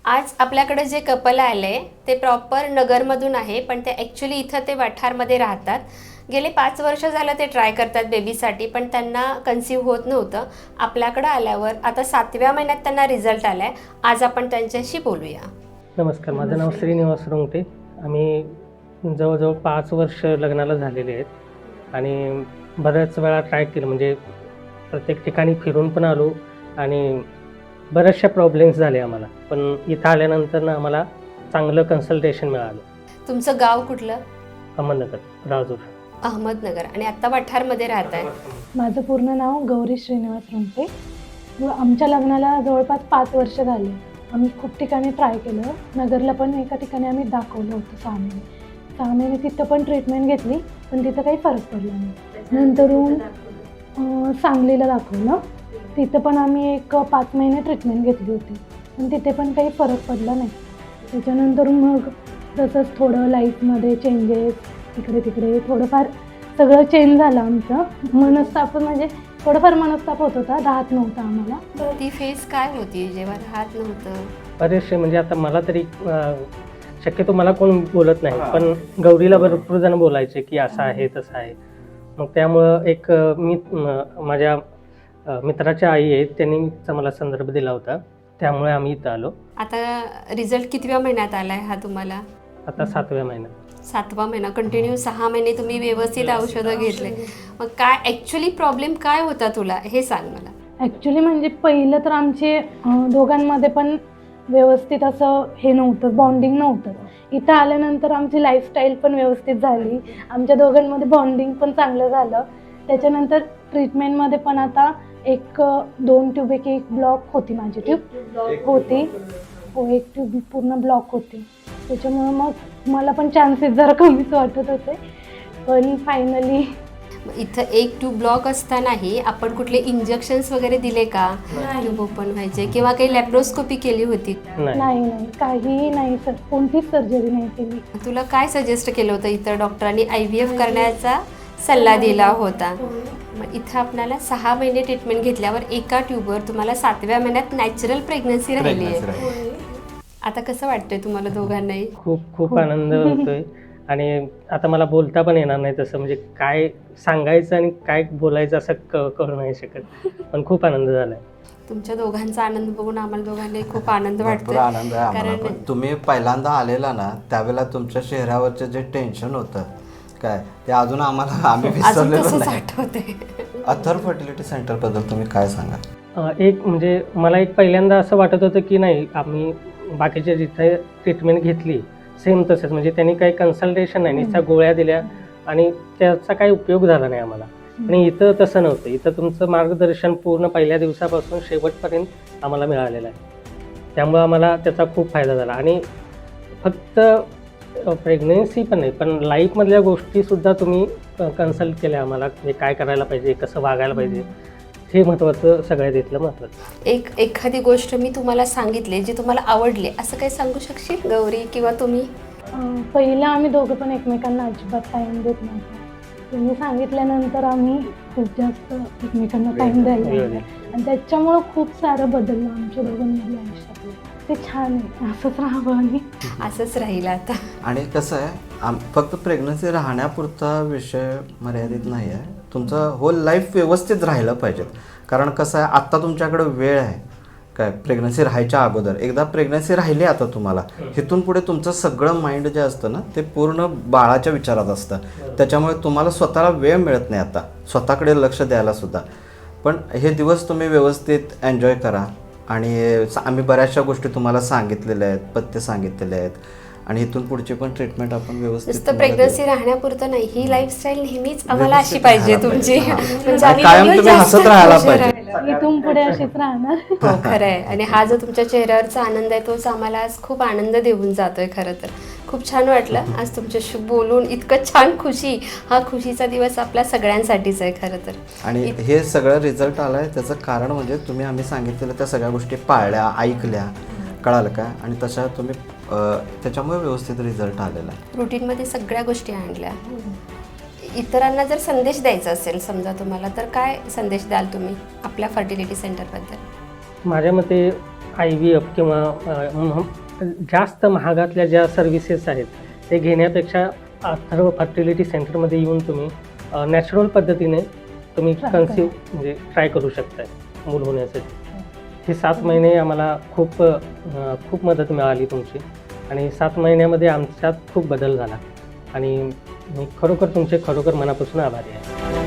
आज आपल्याकडे जे कपल आले ते प्रॉपर नगरमधून आहे, पण ते ॲक्च्युली इथं ते वाठारमध्ये राहतात. गेले 5 वर्ष झालं ते ट्राय करतात बेबीसाठी, पण त्यांना कन्सीव्ह होत नव्हतं. आपल्याकडं आल्यावर आता 7व्या महिन्यात त्यांना रिझल्ट आला आहे. आज आपण त्यांच्याशी बोलूया. नमस्कार, माझं नाव श्रीनिवास रोंगटे. आम्ही जवळजवळ 5 वर्ष लग्नाला झालेले आहेत आणि बऱ्याच वेळा ट्राय केलं, म्हणजे प्रत्येक ठिकाणी फिरून पण आलो आणि बऱ्याचशा प्रॉब्लेम्स झाले आम्हाला. पण इथं आल्यानंतर ना आम्हाला चांगलं कन्सल्टेशन मिळालं. तुमचं गाव कुठलं? अहमदनगर, राजूर. अहमदनगर. आणि आत्ता वाठारमध्ये राहत आहे. माझं पूर्ण नाव गौरी श्रीनिवास रोंगटे. आमच्या लग्नाला जवळपास 5 वर्ष झाले. आम्ही खूप ठिकाणी ट्राय केलं. नगरला पण एका ठिकाणी आम्ही दाखवलं होतं 6 महिने. 6 महिने तिथं पण ट्रीटमेंट घेतली, पण तिथं काही फरक पडला नाही. नंतरून सांगलीला दाखवलं. तिथं पण आम्ही एक 5 महिने ट्रीटमेंट घेतली होती, पण तिथे पण काही फरक पडला नाही. त्याच्यानंतर मग तसंच थोडं लाईफमध्ये चेंजेस, इकडे तिकडे थोडंफार सगळं चेंज झालं आमचं. मनस्ताप म्हणजे थोडंफार मनस्ताप होत होता, राहत नव्हता आम्हाला. ती फेज काय होती जेव्हा राहत नव्हतं? बरेचसे म्हणजे आता मला तरी शक्यतो मला कोण बोलत नाही, पण गौरीला भरपूर जण बोलायचे की असं आहे तसं आहे. मग त्यामुळं एक माझ्या मित्राच्या आई आहेत, त्यांनी मला संदर्भ दिला होता, त्यामुळे आम्ही इथं आलो. आता रिझल्ट कितव्या महिन्यात आला आहे हा तुम्हाला? आता 7व्या महिन्यात. 7वा महिना. कंटिन्यू 6 महिने तुम्ही व्यवस्थित औषधं घेतले. मग काय ॲक्च्युली प्रॉब्लेम काय होता तुला हे सांग मला. ॲक्च्युली म्हणजे पहिलं तर आमचे दोघांमध्ये पण व्यवस्थित असं हे नव्हतं, बॉन्डिंग नव्हतं. इथं आल्यानंतर आमची लाईफस्टाईल पण व्यवस्थित झाली, आमच्या दोघांमध्ये बॉन्डिंग पण चांगलं झालं. त्याच्यानंतर ट्रीटमेंटमध्ये पण आता 2 ट्यूब, एक ब्लॉक होती, माझी ट्यूब होती, एक ट्यूब पूर्ण ब्लॉक होती. त्याच्यामुळं मग मला पण चान्सेस जरा कमीच वाटत होते, पण फायनली. इथं एक ट्यूब ब्लॉक असतानाही आपण कुठले इंजेक्शन्स वगैरे दिले का? ट्यूब ओपन व्हायचे किंवा काही लॅप्रोस्कोपी केली होती? नाही, काहीही नाही सर, कोणतीच सर्जरी नाही केली. तुला काय सजेस्ट केलं होतं? इथं डॉक्टरांनी IVF करण्याचा सल्ला दिला होता. मग इथं आपल्याला 6 महिने ट्रीटमेंट घेतल्यावर एका ट्यूबवर तुम्हाला 7व्या महिन्यात नॅचरल प्रेग्नन्सी राहिली आहे. आता कसं वाटतंय तुम्हाला दोघांनाही? खूप आनंद होतोय आणि आता मला बोलता पण येणार नाही तसं, म्हणजे काय सांगायचं आणि काय बोलायचं असं कळू नाही शकत, पण खूप आनंद झालाय. तुमच्या दोघांचा आनंद बघून आम्हाला दोघांनाही खूप आनंद वाटतो. आनंद आहे आम्हाला पण. तुम्ही पहिल्यांदा आलेला ना, त्यावेळेला तुमच्या चेहऱ्यावरचं जे टेन्शन होतं काय, ते अजून आम्हाला आम्ही विसरलेलो नाही. आठवते. अथर फर्टिलिटी सेंटर बद्दल तुम्ही काय सांगा? एक म्हणजे मला एक पहिल्यांदा असं वाटत होतं की नाही, आम्ही बाकीच्या जिथे ट्रीटमेंट घेतली सेम तसंच, म्हणजे त्यांनी काही कन्सल्टेशन नाही, नुसत्या गोळ्या दिल्या आणि त्याचा काही उपयोग झाला नाही आम्हाला. आणि इथं तसं नव्हतं. इथं तुमचं मार्गदर्शन पूर्ण पहिल्या दिवसापासून शेवटपर्यंत आम्हाला मिळालेलं आहे. त्यामुळं आम्हाला त्याचा खूप फायदा झाला. आणि फक्त प्रेग्नन्सी पण नाही, पण लाईफमधल्या गोष्टीसुद्धा तुम्ही कन्सल्ट केल्या आम्हाला, म्हणजे काय करायला पाहिजे, कसं वागायला पाहिजे, हे महत्त्वाचं, सगळ्यात इथलं महत्त्वाचं. एखादी गोष्ट मी तुम्हाला सांगितली जी तुम्हाला आवडली, असं काही सांगू शकशील गौरी किंवा तुम्ही? पहिलं आम्ही दोघं पण एकमेकांना अजिबात टाईम देत नव्हतो. तुम्ही सांगितल्यानंतर आम्ही खूप जास्त एकमेकांना टाईम द्यायला लागलो आणि त्याच्यामुळं खूप सारं बदललं आमच्या दोघांमधल्या आयुष्यातलं. ते छान आहे, असंच राहावं आणि असंच राहील आता. आणि कसं आहे, फक्त प्रेग्नन्सी राहण्यापुरता विषय मर्यादित नाही आहे, तुमचं होल लाईफ व्यवस्थित राहिलं पाहिजे. कारण कसं आहे, आत्ता तुमच्याकडे वेळ आहे काय, प्रेग्नन्सी राहायच्या अगोदर. एकदा प्रेग्नन्सी राहिली आता तुम्हाला, इथून पुढे तुमचं सगळं माइंड जे असतं ना, ते पूर्ण बाळाच्या विचारात असतं. त्याच्यामुळे तुम्हाला स्वतःला वेळ मिळत नाही आता स्वतःकडे लक्ष द्यायला सुद्धा. पण हे दिवस तुम्ही व्यवस्थित एन्जॉय करा. आणि आम्ही बऱ्याचशा गोष्टी तुम्हाला सांगितलेल्या आहेत, पथ्य सांगितलेले आहेत, आणि इथून पुढची पण ट्रीटमेंट आपण व्यवस्थित. नुसतं प्रेग्नन्सी राहण्यापुरतं नाही, ही लाईफस्टाईल नेहमीच आम्हाला अशी पाहिजे तुमची. म्हणजे आम्ही कायम तुम्ही हसत राहायला पाहिजे. इथून पुढे अशीच राहणार. हो, खरं आहे. आणि हा जो तुमच्या चेहऱ्यावरचा आनंद आहे तोच आम्हाला आज खूप आनंद देऊन जातोय. खरं तर खूप छान वाटलं आज तुमच्याशी बोलून. इतकं छान खुशी, हा खुशीचा दिवस आपल्या सगळ्यांसाठीच आहे खरं तर. आणि हे सगळं रिझल्ट आलाय त्याचं कारण म्हणजे तुम्ही आम्ही सांगितलेलं त्या सगळ्या गोष्टी पाळल्या, ऐकल्या, कळालं का, आणि तशा तुम्ही त्याच्यामुळे व्यवस्थित रिझल्ट आलेला आहे. रुटीनमध्ये सगळ्या गोष्टी आणल्या. इतरांना जर संदेश द्यायचा असेल समजा तुम्हाला, तर काय संदेश द्याल तुम्ही आपल्या फर्टिलिटी सेंटरबद्दल? माझ्या मते IVF किंवा जास्त महागातल्या ज्या सर्व्हिसेस आहेत ते घेण्यापेक्षा अथर्व फर्टिलिटी सेंटरमध्ये येऊन तुम्ही नॅचरल पद्धतीने तुम्ही Try कन्सिव्ह म्हणजे ट्राय करू शकताय मूल होण्यासाठी. हे 7 महिने आम्हाला खूप मदत मिळाली तुमची आणि 7 महिन्यामध्ये आमच्यात खूप बदल झाला आणि मी खरोखर तुमचे मनापासून आभारी आहे.